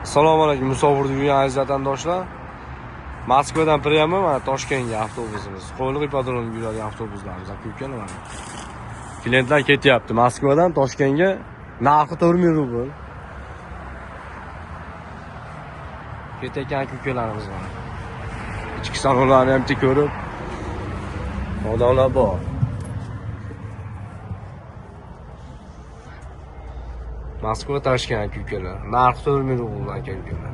Assalomu alaykum, musofirda yurgan aziz vatandoshlar. Moskvadan Priyama mana Toshkentga avtobusimiz. Qo'yliq ipodromga yuradigan avtobuslarimiz aka-ukalar mana. Klientlar ketyapti Moskvadan Toshkentga. Narxi 4000 rubl. Ketayotgan aka-ukalarimiz mana. Ichki salonlarni ham ko'rib, odamlar bor. Moskva Toshkent aka-ukalar. Narxi 4000 rubl aka-ukalar.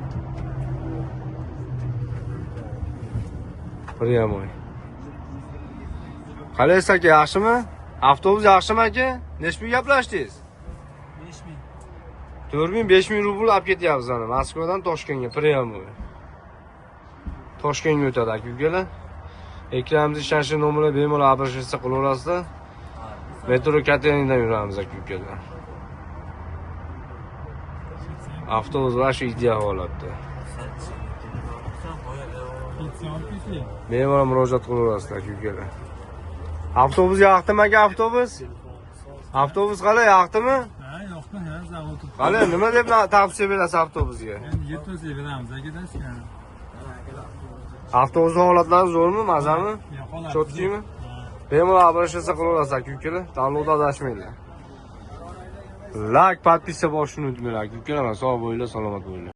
Priyamoy. Qalaysiz aka, yaxshimi? Avtobus yaxshimi aka? Nechta gaplashdingiz? 5000. 4000-5000 rubl olib ketyapmiz ana Moskvadan Toshkentga Priyamoy. Toshkentga o'tadi aka-ukalar. Ekranimizda ishlanchi nomerlar bemalol обращаться qilaverasizlar. Metro Kateningdan yuramiz aka-ukalar. Avtobus va shu ideal holatda. Bemalol murojaat qilaverasizlar aka-ukalar. Avtobus yoqdimi aka, avtobus? Avtobus qalay, yoqdimi? Ha, yoqdi, ha, zavod. Qalay, nima deb tavsiya berasiz avtobusga? Endi yetmasa beramiz, akadan. Avtobus holatlari zo'rmi, mazami? Cho'tkimi? Bemalol обращаться qilaverasiz aka-ukalar. Tanlovda adashmanglar. Like, подписка bo'lishni unutmanglar aka-ukalar. Sog' bo'linglar, salomat bo'linglar.